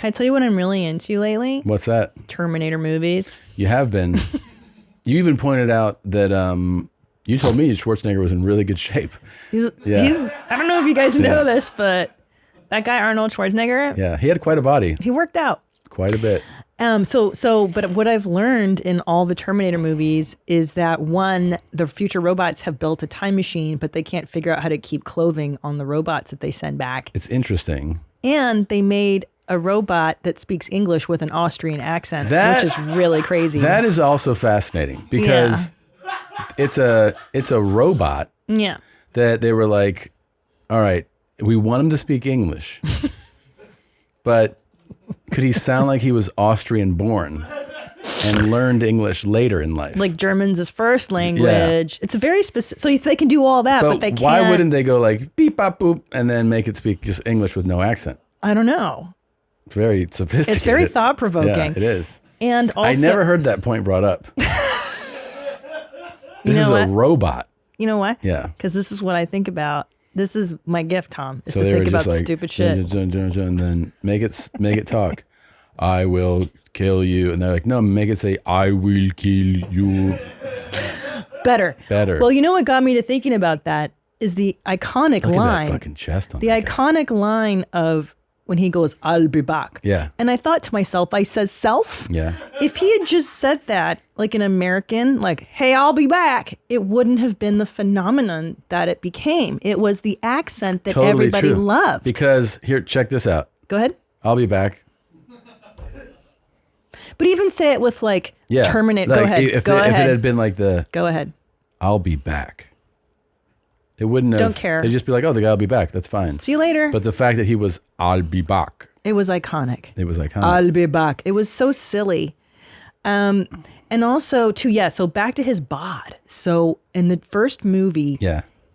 Can I tell you what I'm really into lately? What's that? Terminator movies. You have been. You even pointed out that you told me Schwarzenegger was in really good shape. I don't know if you guys know this, but that guy Arnold Schwarzenegger. Yeah, he had quite a body. He worked out quite a bit. But what I've learned in all the Terminator movies is that one, the future robots have built a time machine, but they can't figure out how to keep clothing on the robots that they send back. It's interesting. And they made a robot that speaks English with an Austrian accent, which is really crazy. That is also fascinating because it's a robot. Yeah. That they were like, all right, we want him to speak English, but could he sound like he was Austrian born and learned English later in life? Like German's his first language. It's a very specific, so they can do all that, but they can't. Why wouldn't they go like beep, bop, boop, and then make it speak just English with no accent? I don't know. It's very sophisticated. It's very thought-provoking. Yeah, it is. And also, I never heard that point brought up. This is a robot. You know what? Yeah. Because this is what I think about. This is my gift, Tom, is so to think about like, stupid shit. And then make it talk. I will kill you. And they're like, no, make it say, I will kill you. Better. Well, you know what got me to thinking about that is the iconic line. Look at that fucking chest on the iconic line of when he goes, I'll be back. Yeah. And I thought to myself, I says self. Yeah. If he had just said that like an American, like, hey, I'll be back, it wouldn't have been the phenomenon that it became. It was the accent that everybody loved. Because here, check this out. Go ahead. I'll be back. But even say it with like Terminator. Like go ahead. If go ahead. If it had been like Go ahead. I'll be back. It wouldn't have. Don't care. They'd just be like, oh, the guy will be back. That's fine. See you later. But the fact that he was, I'll be back. It was iconic. I'll be back. It was so silly. And also, too, so back to his bod. So in the first movie,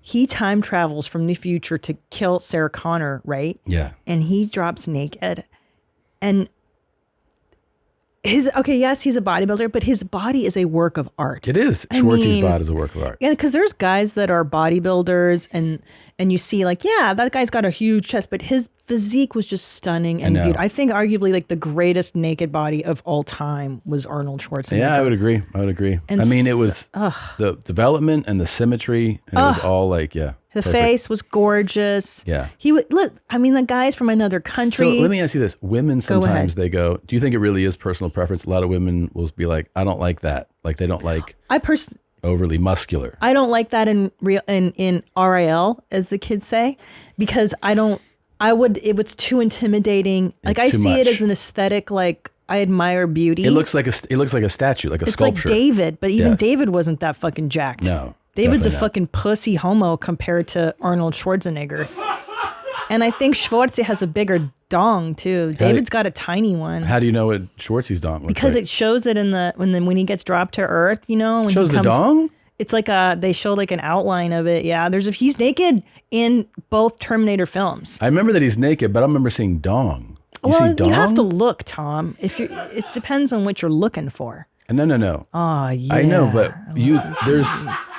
he time travels from the future to kill Sarah Connor, right? Yeah. And he drops naked. And he's a bodybuilder, but his body is a work of art. It is. Schwartz's body is a work of art. Yeah, because there's guys that are bodybuilders and you see like, that guy's got a huge chest, but his physique was just stunning and beautiful. I think arguably like the greatest naked body of all time was Arnold Schwarzenegger. Yeah, I would agree. And I mean, it was the development and the symmetry, and it was all like, the perfect. Face was gorgeous. Yeah. The guy's from another country. So let me ask you this. Women sometimes they go, do you think it really is personal preference? A lot of women will be like, I don't like that. Like they don't like overly muscular. I don't like that in RIL, as the kids say, because it was too intimidating. Like I see it as an aesthetic, like I admire beauty. It looks like a statue, like a sculpture. It's like David, but even David wasn't that fucking jacked. No. David's a fucking pussy homo compared to Arnold Schwarzenegger. And I think Schwartz has a bigger dong too. David's got a tiny one. How do you know what Schwartz's dong looks because like? It shows it when he gets dropped to earth, you know. When shows the dong? It's like they show like an outline of it. Yeah, he's naked in both Terminator films. I remember that he's naked, but I don't remember seeing dong. You see dong? You have to look, Tom. It depends on what you're looking for. No. Oh, yeah. I know, but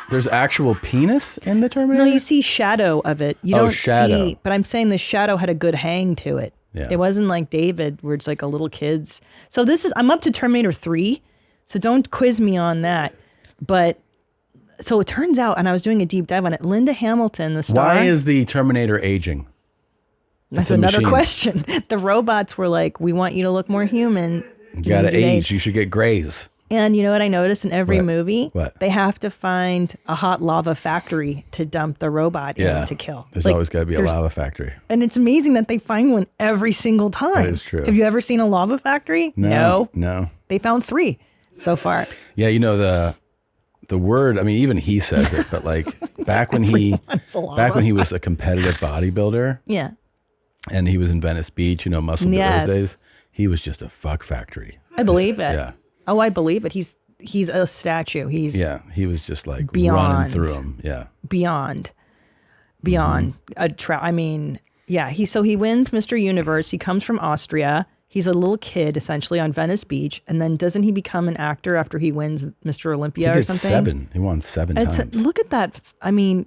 there's actual penis in the Terminator? No, you see shadow of it. You don't see, but I'm saying the shadow had a good hang to it. Yeah. It wasn't like David where it's like a little kid's. So I'm up to Terminator 3, so don't quiz me on that. But so it turns out, and I was doing a deep dive on it, Linda Hamilton, the star. Why is the Terminator aging? That's another question. The robots were like, we want you to look more human. You gotta age. You should get grays. And you know what I noticed in every movie? What? They have to find a hot lava factory to dump the robot in to kill. There's always got to be a lava factory. And it's amazing that they find one every single time. That is true. Have you ever seen a lava factory? No. They found 3 so far. Yeah, you know the word, I mean, even he says it, but like back when he was a competitive bodybuilder. Yeah. And he was in Venice Beach, Muscle those days. He was just a fuck factory. I believe it. Yeah. Oh, I believe it. He's a statue. He was just like running through them. Yeah. Beyond I mean, yeah, he wins Mr. Universe. He comes from Austria. He's a little kid essentially on Venice Beach, and then doesn't he become an actor after he wins Mr. Olympia or something? 7. He won 7 times. Look at that. I mean,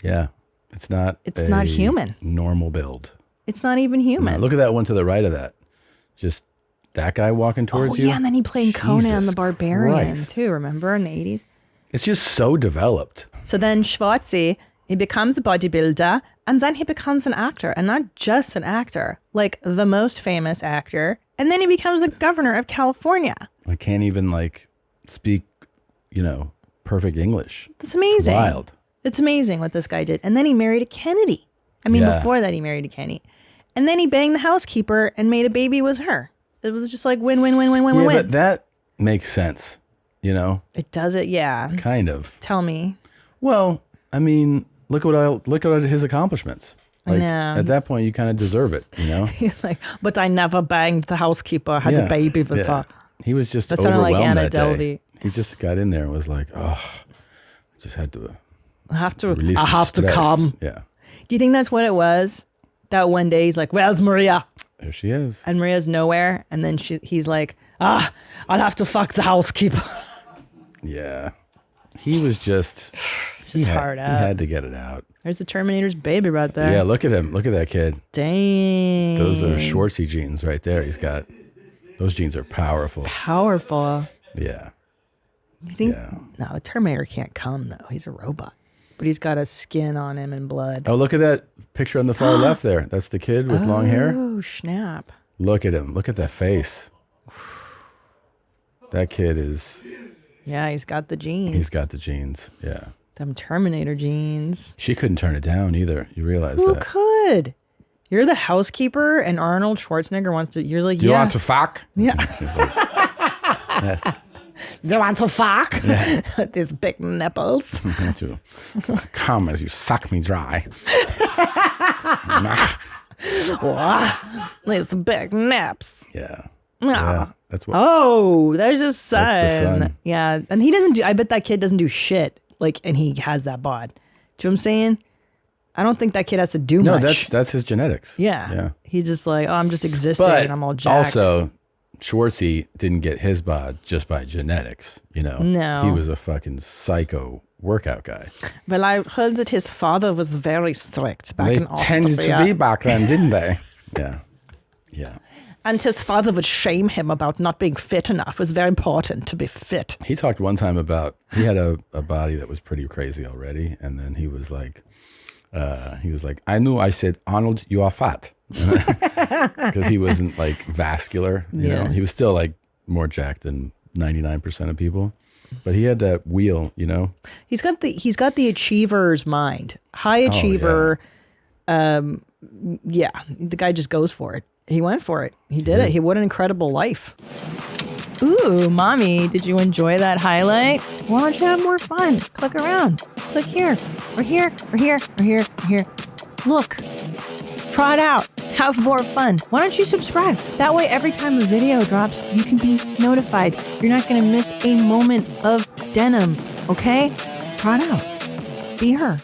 yeah. It's not human. Normal build. It's not even human. No, look at that one to the right of that. Just that guy walking towards you. Yeah, and then he played Conan the Barbarian too, remember, in the 80s? It's just so developed. So then Schwarzenegger, he becomes a bodybuilder, and then he becomes an actor, and not just an actor, like the most famous actor. And then he becomes the governor of California. I can't even like speak, perfect English. That's amazing. It's wild. It's amazing what this guy did. And then he married a Kennedy. Before that he married a Kennedy. And then he banged the housekeeper and made a baby with her. It was just like win, win, win, win, win, win. But that makes sense, It does it, yeah. Kind of. Tell me. Well, look at his accomplishments. Like, at that point, you kind of deserve it, He's like, but I never banged the housekeeper. I had a baby with her. He was just that sounded overwhelmed like Anna that day. He just got in there and was like, oh, I just had to. I have to stress. come. Yeah. Do you think that's what it was? That one day he's like, where's Maria? There she is. And Maria's nowhere. And then he's like, I'll have to fuck the housekeeper. Yeah. He was just hard out. He had to get it out. There's the Terminator's baby right there. Yeah, look at him. Look at that kid. Dang. Those are Schwartzy genes right there. Those genes are powerful. Powerful. Yeah. You think? Yeah. No, the Terminator can't come though. He's a robot. But he's got a skin on him and blood. Oh, look at that picture on the far left there. That's the kid with long hair. Oh, snap. Look at him. Look at that face. That kid is... Yeah, he's got the genes. He's got the genes, yeah. Them Terminator genes. She couldn't turn it down either. You realize Who that. could? You're the housekeeper and Arnold Schwarzenegger wants to... You're like, Do you want to fuck? Yeah. She's like, yes. Do you want to fuck? Yeah. These big nipples. I want to come as you suck me dry. These big nips. Yeah. Oh. Yeah. That's what. Oh, there's his son. That's the son. Yeah. And he doesn't do... I bet that kid doesn't do shit. Like, and he has that bod. Do you know what I'm saying? I don't think that kid has to do much. No, that's his genetics. Yeah. Yeah. He's just like, oh, I'm just existing and I'm all jacked. Also, Schwartzy didn't get his bod just by genetics, No. He was a fucking psycho workout guy. Well, I heard that his father was very strict back in Austria. They tended to be back then, didn't they? Yeah. Yeah. And his father would shame him about not being fit enough. It was very important to be fit. He talked one time about, he had a body that was pretty crazy already. And then he was like, I said, Arnold, you are fat. Because he wasn't like vascular, you know. He was still like more jacked than 99% of people. But he had that wheel, He's got the achiever's mind. High achiever. The guy just goes for it. He went for it. He did it. What an incredible life. Ooh, mommy, did you enjoy that highlight? Why don't you have more fun? Click around. Click here, or here, or here, or here, or here. Look, try it out. Have more fun. Why don't you subscribe? That way, every time a video drops, you can be notified. You're not going to miss a moment of denim, okay? Try it out. Be her.